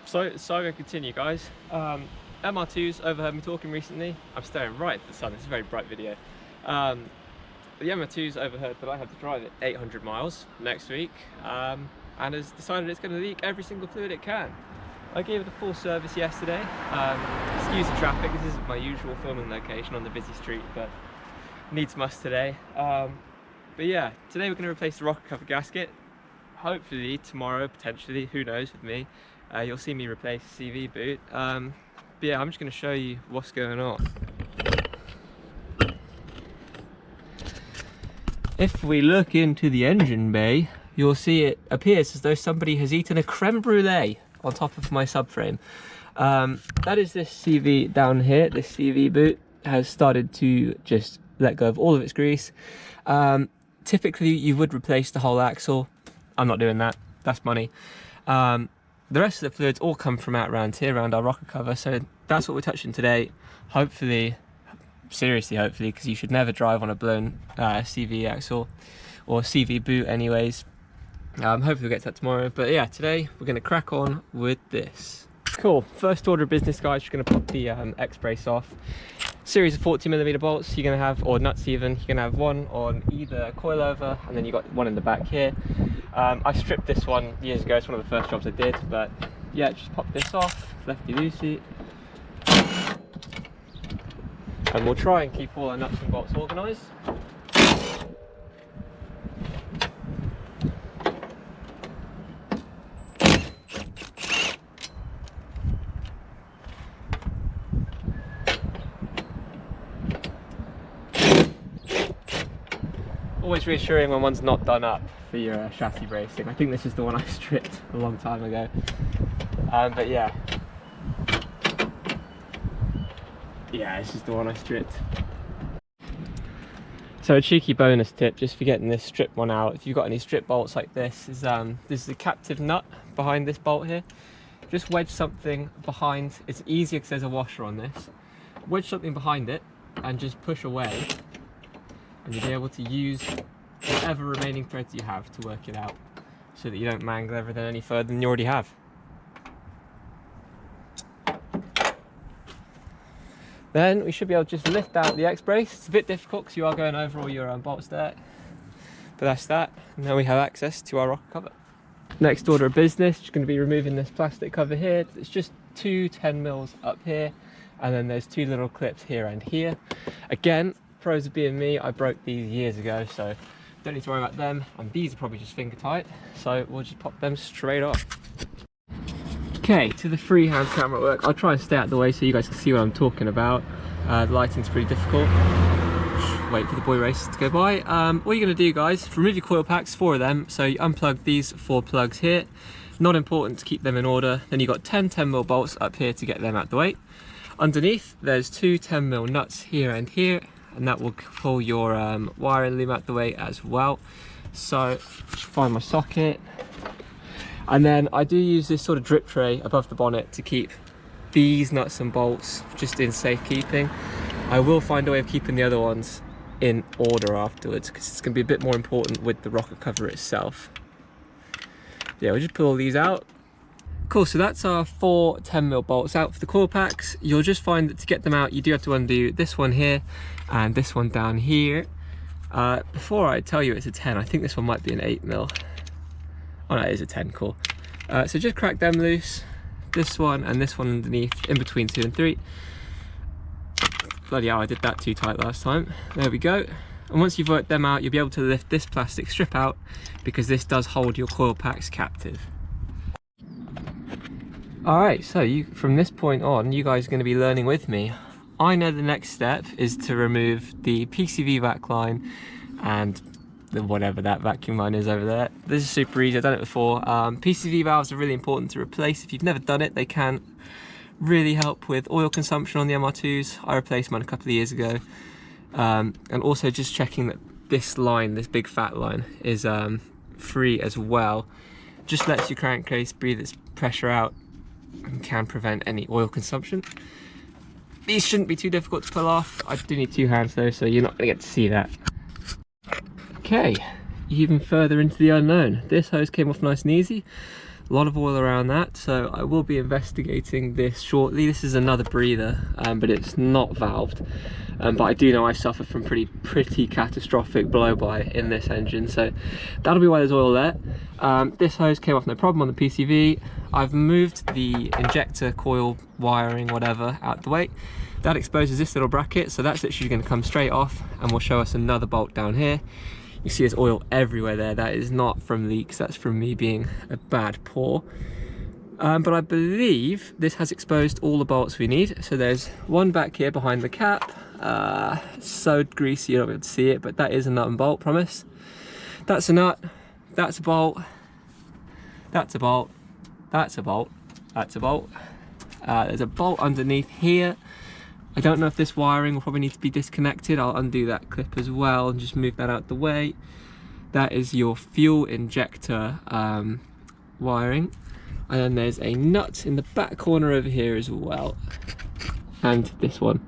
So I'm going to continue, guys. MR2's overheard me talking recently. I'm staring right at the sun. It's a very bright video. The MR2's overheard that I have to drive it 800 miles next week, and has decided it's going to leak every single fluid it can. I gave it a full service yesterday. Excuse the traffic. This isn't my usual filming location on the busy street, but needs must today. But yeah, today we're going to replace the rocker cover gasket. Hopefully tomorrow, potentially, who knows with me. You'll see me replace the CV boot. But yeah, I'm just going to show you what's going on. If we look into the engine bay, you'll see it appears as though somebody has eaten a creme brulee on top of my subframe. That is this CV down here. This CV boot has started to just let go of all of its grease. Typically you would replace the whole axle. I'm not doing that, that's money. The rest of the fluids all come from out around here, around our rocker cover, so that's what we're touching today. Hopefully, seriously hopefully, because you should never drive on a blown CV axle, or CV boot anyways. Hopefully we'll get to that tomorrow, but yeah, today we're going to crack on with this. Cool, first order of business, guys, you're going to pop the X-brace off. Series of 40mm bolts you're going to have, or nuts even, you're going to have one on either coilover, and then you got one in the back here. I stripped this one years ago, it's one of the first jobs I did, but yeah, just pop this off, lefty loosey. And we'll try and keep all our nuts and bolts organised. Always reassuring when one's not done up for your chassis bracing. I think this is the one I stripped a long time ago. But yeah. Yeah, this is the one I stripped. So a cheeky bonus tip, just for getting this strip one out, if you've got any strip bolts like this, is a captive nut behind this bolt here. Just wedge something behind, it's easier because there's a washer on this. Wedge something behind it and just push away, and you'll be able to use whatever remaining threads you have to work it out, so that you don't mangle everything any further than you already have. Then we should be able to just lift out the X-brace. It's a bit difficult because you are going over all your bolts there, but that's that. And now we have access to our rocker cover. Next order of business, just going to be removing this plastic cover here. It's just two 10mm up here, and then there's two little clips here and here. Again, pros of being me, I broke these years ago, so don't need to worry about them, and these are probably just finger tight, so we'll just pop them straight off. Okay, to the freehand camera work. I'll try and stay out of the way so you guys can see what I'm talking about. The lighting's pretty difficult. Wait for the boy races to go by. What you're going to do, guys, remove your coil packs, 4 of them, so you unplug these 4 plugs here. Not important to keep them in order. Then you've got 10 10mm bolts up here to get them out of the way. Underneath there's 2 10mm nuts here and here, and that will pull your wiring loom out the way as well. So just find my socket, and then I do use this sort of drip tray above the bonnet to keep these nuts and bolts just in safekeeping. I will find a way of keeping the other ones in order afterwards, because it's going to be a bit more important with the rocker cover itself. Yeah, we'll just pull all these out. Cool, so that's our 4 10mm bolts out for the coil packs. You'll just find that to get them out, you do have to undo this one here and this one down here. Before I tell you it's a 10, I think this one might be an 8mm. Oh no, it is a 10, cool. So just crack them loose, this one and this one underneath, in between 2 and 3. Bloody hell, I did that too tight last time. There we go. And once you've worked them out, you'll be able to lift this plastic strip out, because this does hold your coil packs captive. Alright, so from this point on, you guys are going to be learning with me. I know the next step is to remove the PCV vac line and whatever that vacuum line is over there. This is super easy, I've done it before. PCV valves are really important to replace. If you've never done it, they can really help with oil consumption on the MR2s. I replaced mine a couple of years ago. And also just checking that this line, this big fat line, is free as well. Just lets your crankcase breathe its pressure out and can prevent any oil consumption. These shouldn't be too difficult to pull off. I do need 2 hands though, so you're not going to get to see that. Okay, even further into the unknown. This hose came off nice and easy. A lot of oil around that, so I will be investigating this shortly. This is another breather, but it's not valved. But I do know I suffer from pretty catastrophic blow-by in this engine, so that'll be why there's oil there. This hose came off no problem on the PCV. I've moved the injector coil wiring, whatever, out the way. That exposes this little bracket, so that's literally going to come straight off, and will show us another bolt down here. You see there's oil everywhere there. That is not from leaks, that's from me being a bad pour. But I believe this has exposed all the bolts we need. So there's one back here behind the cap. So greasy you don't be able to see it, but that is a nut and bolt, promise. That's a nut, that's a bolt, that's a bolt, that's a bolt, that's a bolt. There's a bolt underneath here. I don't know if this wiring will probably need to be disconnected. I'll undo that clip as well and just move that out the way. That is your fuel injector wiring. And then there's a nut in the back corner over here as well. And this one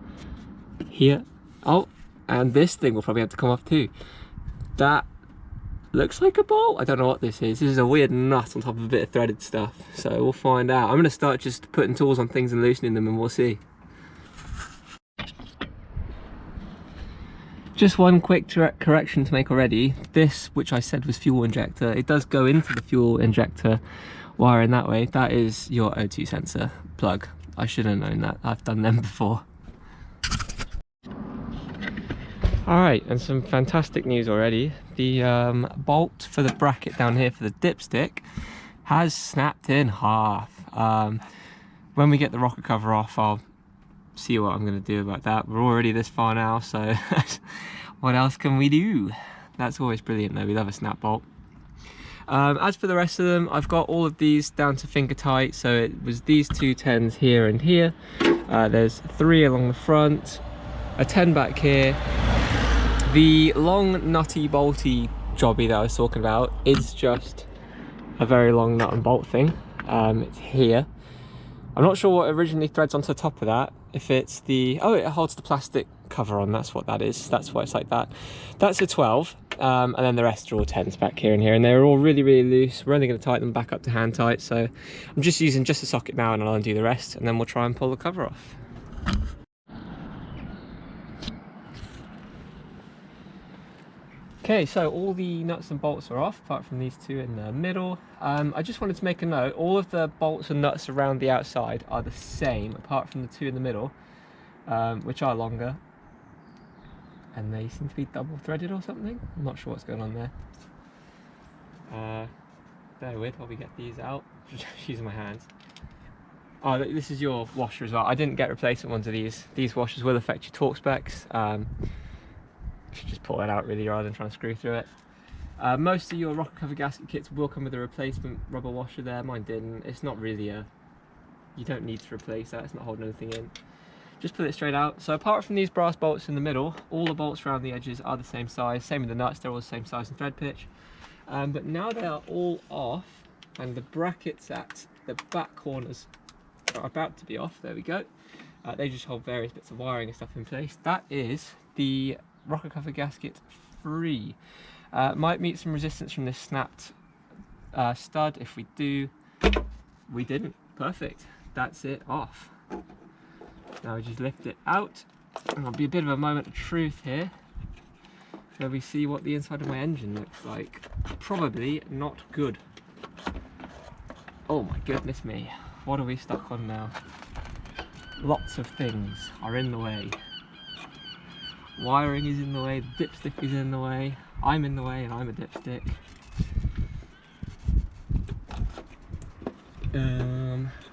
here. Oh, and this thing will probably have to come off too. That looks like a bolt. I don't know what this is. This is a weird nut on top of a bit of threaded stuff. So we'll find out. I'm going to start just putting tools on things and loosening them, and we'll see. Just one quick correction to make already. This, which I said was fuel injector, it does go into the fuel injector wire in that way. That is your O2 sensor plug. I should have known that. I've done them before. Alright, and some fantastic news already. The bolt for the bracket down here for the dipstick has snapped in half. When we get the rocker cover off, I'll see what I'm going to do about that. We're already this far now, so what else can we do? That's always brilliant though. We love a snap bolt. As for the rest of them, I've got all of these down to finger tight. So it was these two 10s here and here. There's 3 along the front, a 10 back here. The long nutty bolty jobby that I was talking about is just a very long nut and bolt thing. It's here. I'm not sure what originally threads onto the top of that. If it's the, oh, it holds the plastic cover on, that's what that is. That's why it's like that. That's a 12, and then the rest are all 10s back here and here, and they're all really loose. We're only going to tighten them back up to hand tight, so I'm just using just a socket now, and I'll undo the rest, and then we'll try and pull the cover off. Okay, so all the nuts and bolts are off, apart from these two in the middle. I just wanted to make a note, all of the bolts and nuts around the outside are the same, apart from the two in the middle, which are longer. And they seem to be double threaded or something. I'm not sure what's going on there. Bear with while we get these out. Just using my hands. Oh, this is your washer as well. I didn't get replacement ones of these. These washers will affect your torque specs. Should just pull that out really rather than trying to screw through it. Most of your rocker cover gasket kits will come with a replacement rubber washer there. Mine didn't. It's not really a, you don't need to replace that, it's not holding anything in. Just pull it straight out. So apart from these brass bolts in the middle, all the bolts around the edges are the same size. Same with the nuts, they're all the same size and thread pitch. But now they are all off, and the brackets at the back corners are about to be off. There we go. They just hold various bits of wiring and stuff in place. That is the rocker cover gasket free. Might meet some resistance from this snapped stud. If we do, we didn't. Perfect. That's it off. Now we just lift it out, and there'll be a bit of a moment of truth here where we see what the inside of my engine looks like. Probably not good. Oh my goodness me, what are we stuck on now? Lots of things are in the way. Wiring is in the way, the dipstick is in the way, I'm in the way, and I'm a dipstick.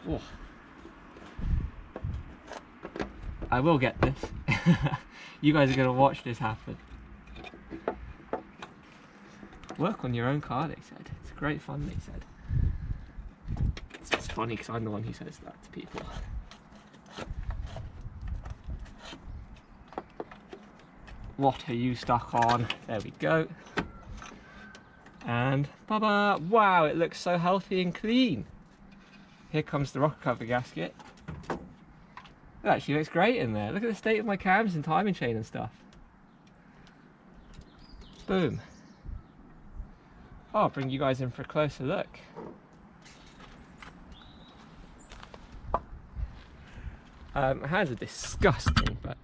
Oh. I will get this. You guys are going to watch this happen. Work on your own car, they said. It's great fun, they said. It's funny because I'm the one who says that to people. What are you stuck on? There we go. And baba! Wow, it looks so healthy and clean. Here comes the rocker cover gasket. It actually looks great in there. Look at the state of my cams and timing chain and stuff. Boom. Oh, I'll bring you guys in for a closer look. My hands are disgusting, but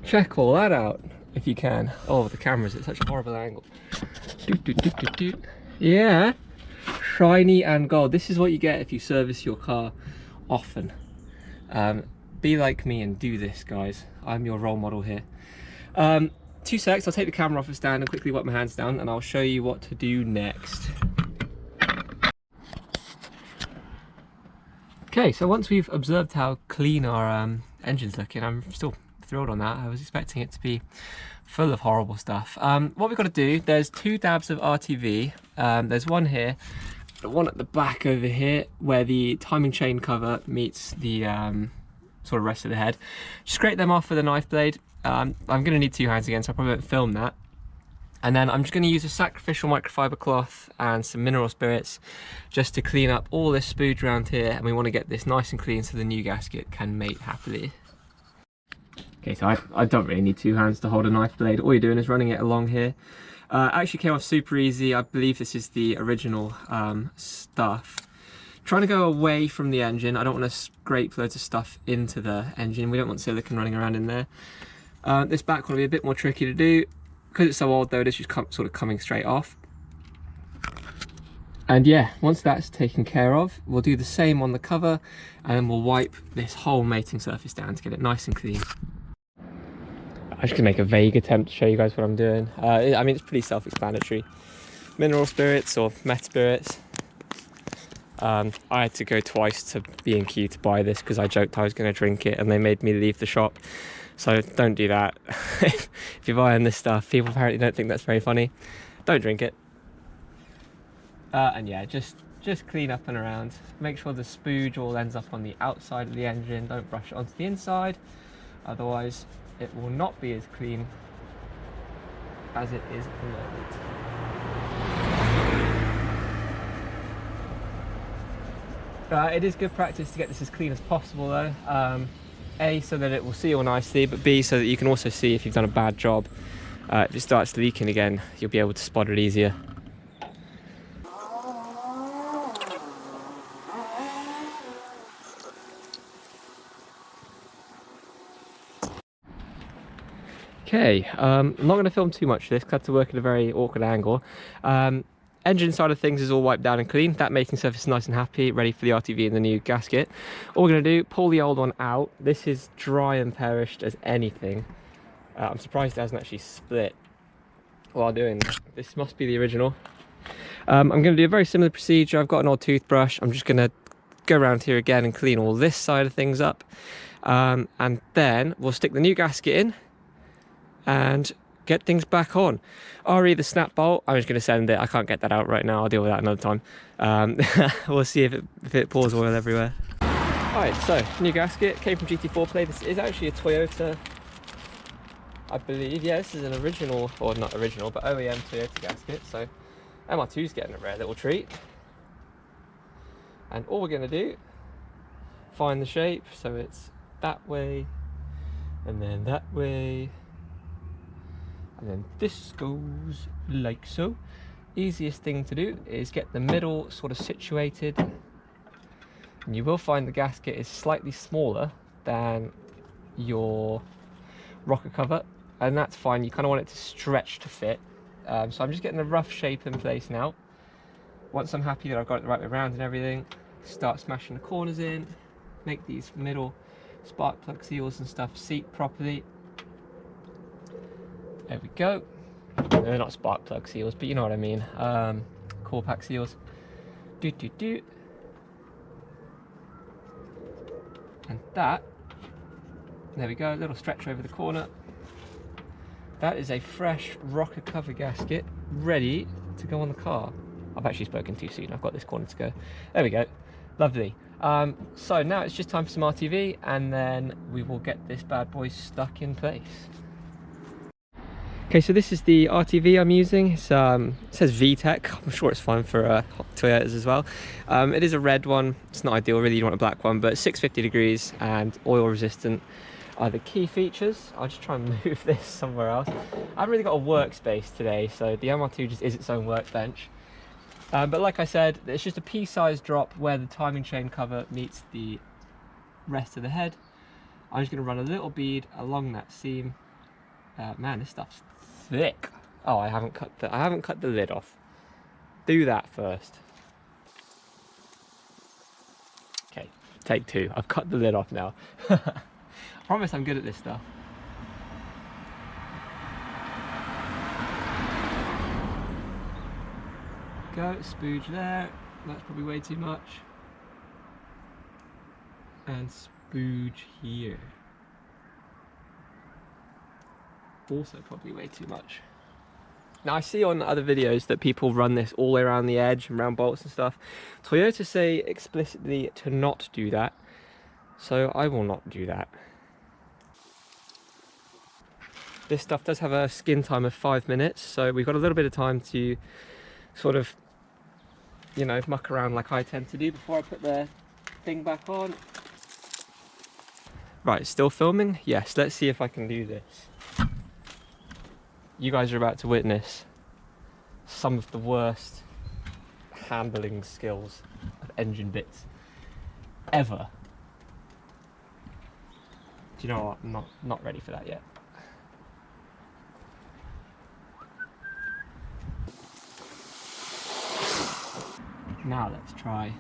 check all that out if you can. Oh, the camera's at such a horrible angle. Yeah, shiny and gold. This is what you get if you service your car often. Be like me and do this, guys. I'm your role model here. 2 secs, I'll take the camera off the stand and quickly wipe my hands down, and I'll show you what to do next. Okay, so once we've observed how clean our engine's looking, I'm still thrilled on that. I was expecting it to be full of horrible stuff. What we've got to do, there's 2 dabs of RTV. There's one here, one at the back over here, where the timing chain cover meets the sort of rest of the head. Scrape them off with a knife blade. I'm going to need 2 hands again, so I probably won't film that. And then I'm just going to use a sacrificial microfiber cloth and some mineral spirits just to clean up all this spooge around here, and we want to get this nice and clean so the new gasket can mate happily. Okay, so I don't really need 2 hands to hold a knife blade. All you're doing is running it along here. Actually came off super easy. I believe this is the original stuff. Trying to go away from the engine. I don't want to scrape loads of stuff into the engine. We don't want silicone running around in there. This back one will be a bit more tricky to do. Because it's so old though, it's just sort of coming straight off. And yeah, once that's taken care of, we'll do the same on the cover, and then we'll wipe this whole mating surface down to get it nice and clean. I'm just gonna make a vague attempt to show you guys what I'm doing. I mean, it's pretty self-explanatory. Mineral spirits or meth spirits. I had to go twice to B&Q to buy this because I joked I was going to drink it and they made me leave the shop. So don't do that. If you're buying this stuff, people apparently don't think that's very funny. Don't drink it. And yeah, just clean up and around. Make sure the spooge all ends up on the outside of the engine. Don't brush it onto the inside. Otherwise, it will not be as clean as it is at the moment. It is good practice to get this as clean as possible though. A, so that it will seal nicely, but B, so that you can also see if you've done a bad job. If it starts leaking again, you'll be able to spot it easier. Okay, I'm not going to film too much of this because I had to work at a very awkward angle. Engine side of things is all wiped down and clean. That mating surface is nice and happy, ready for the RTV and the new gasket. All we're going to do, pull the old one out. This is dry and perished as anything. I'm surprised it hasn't actually split while doing this. This must be the original. I'm going to do a very similar procedure. I've got an old toothbrush. I'm just going to go around here again and clean all this side of things up. And then we'll stick the new gasket in and get things back on. RE the snap bolt, I'm just going to send it. I can't get that out right now. I'll deal with that another time. We'll see if it pours oil everywhere. Alright, so new gasket came from GT4 Play. This is actually a Toyota, I believe. Yeah, this is an original, or not original, but OEM Toyota gasket. So MR2's getting a rare little treat. And all we're going to do, find the shape. So it's that way, and then that way. And then this goes like so. Easiest thing to do is get the middle sort of situated. And you will find the gasket is slightly smaller than your rocker cover. And that's fine, you kind of want it to stretch to fit. So I'm just getting the rough shape in place now. Once I'm happy that I've got it the right way around and everything, start smashing the corners in. Make these middle spark plug seals and stuff seat properly. There we go. They're not spark plug seals, but you know what I mean. Core pack seals. And that, there we go, a little stretch over the corner. That is a fresh rocker cover gasket ready to go on the car. I've actually spoken too soon, I've got this corner to go. There we go, lovely. So now it's just time for some RTV, and then we will get this bad boy stuck in place. Okay, so this is the RTV I'm using. It's, it says VTEC. I'm sure it's fine for Toyotas as well. It is a red one. It's not ideal, really. You want a black one, but 650 degrees and oil resistant are the key features. I'll just try and move this somewhere else. I haven't really got a workspace today, so the MR2 just is its own workbench. But like I said, it's just a pea-sized drop where the timing chain cover meets the rest of the head. I'm just going to run a little bead along that seam. Man, this stuff's thick. Oh, I haven't cut the lid off. Do that first. Okay, take two. I've cut the lid off now. I promise I'm good at this stuff. Go, spooge there. That's probably way too much. And spooge here. Also probably way too much. Now I see on other videos that people run this all the way around the edge and round bolts and stuff. Toyota say explicitly to not do that, so I will not do that. This stuff does have a skin time of 5 minutes, so we've got a little bit of time to sort of, you know, muck around like I tend to do before I put the thing back on. Right, still filming? Yes, let's see if I can do this. You guys are about to witness some of the worst handling skills of engine bits ever. Do you know what? I'm not ready for that yet. Now let's try.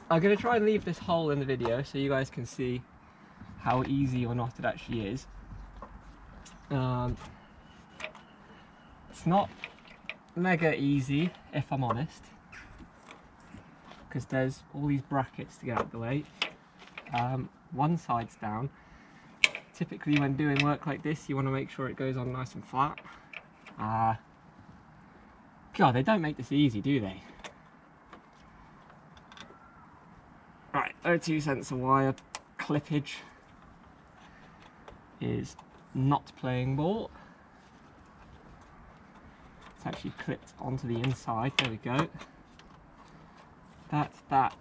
I'm going to try and leave this hole in the video so you guys can see how easy or not it actually is. It's not mega easy, if I'm honest, because there's all these brackets to get out of the way. One side's down. Typically when doing work like this, you want to make sure it goes on nice and flat. God, they don't make this easy, do they? Right, 0.2 cents a wire clippage is not playing ball. It's actually clipped onto the inside. There we go. That's that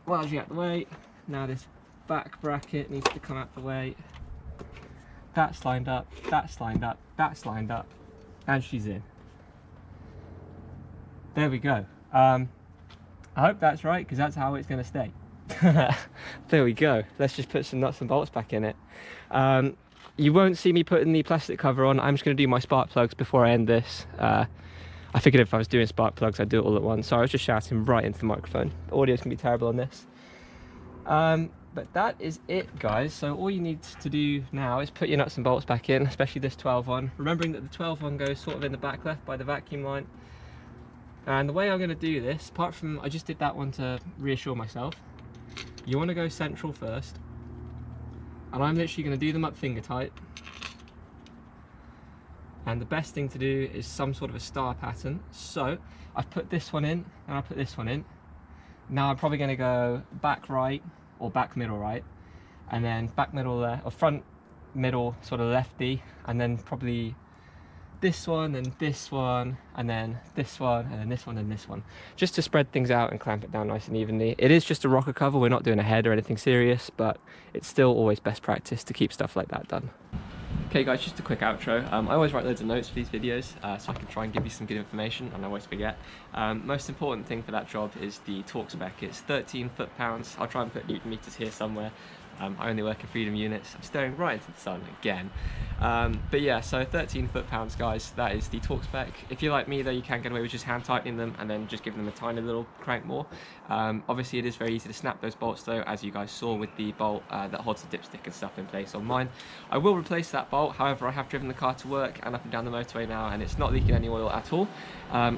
largely out the way. Now this back bracket needs to come out the way. That's lined up, that's lined up, that's lined up, and she's in. There we go. I hope that's right, because that's how it's going to stay. There we go. Let's just put some nuts and bolts back in it. You won't see me putting the plastic cover on. I'm just going to do my spark plugs before I end this. I figured if I was doing spark plugs, I'd do it all at once. So I was just shouting right into the microphone. The audio's going to be terrible on this. But that is it, guys. So all you need to do now is put your nuts and bolts back in, especially this 12 one. Remembering that the 12 one goes sort of in the back left by the vacuum line. And the way I'm going to do this, apart from I just did that one to reassure myself, you want to go central first. And I'm literally going to do them up finger tight. And the best thing to do is some sort of a star pattern. So I've put this one in and I put this one in. Now I'm probably going to go back right or back middle right, and then back middle left, or front middle sort of lefty, and then probably this one and this one, and then this one, and then this one and this one, just to spread things out and clamp it down nice and evenly. It is just a rocker cover, we're not doing a head or anything serious, but it's still always best practice to keep stuff like that done. Okay guys, just a quick outro. I always write loads of notes for these videos so I can try and give you some good information, and I always forget. Most important thing for that job is the torque spec. It's 13 foot-pounds. I'll try and put Newton meters here somewhere. I only work in freedom units. I'm staring right into the sun again. But yeah, so 13 foot-pounds, guys, that is the torque spec. If you're like me though, you can get away with just hand tightening them and then just giving them a tiny little crank more. Obviously it is very easy to snap those bolts though, as you guys saw with the bolt that holds the dipstick and stuff in place on mine. I will replace that bolt, however I have driven the car to work and up and down the motorway now, and it's not leaking any oil at all.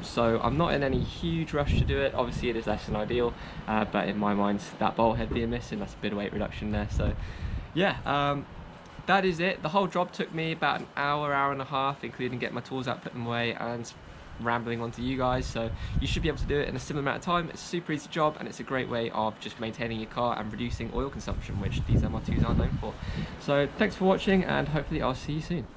So I'm not in any huge rush to do it. Obviously it is less than ideal, but in my mind that bolt head being missing, that's a bit of weight reduction there. So yeah, that is it. The whole job took me about an hour, hour and a half, including getting my tools out, putting them away, and rambling on to you guys. So you should be able to do it in a similar amount of time. It's a super easy job, and it's a great way of just maintaining your car and reducing oil consumption, which these MR2s are known for. So thanks for watching, and hopefully I'll see you soon.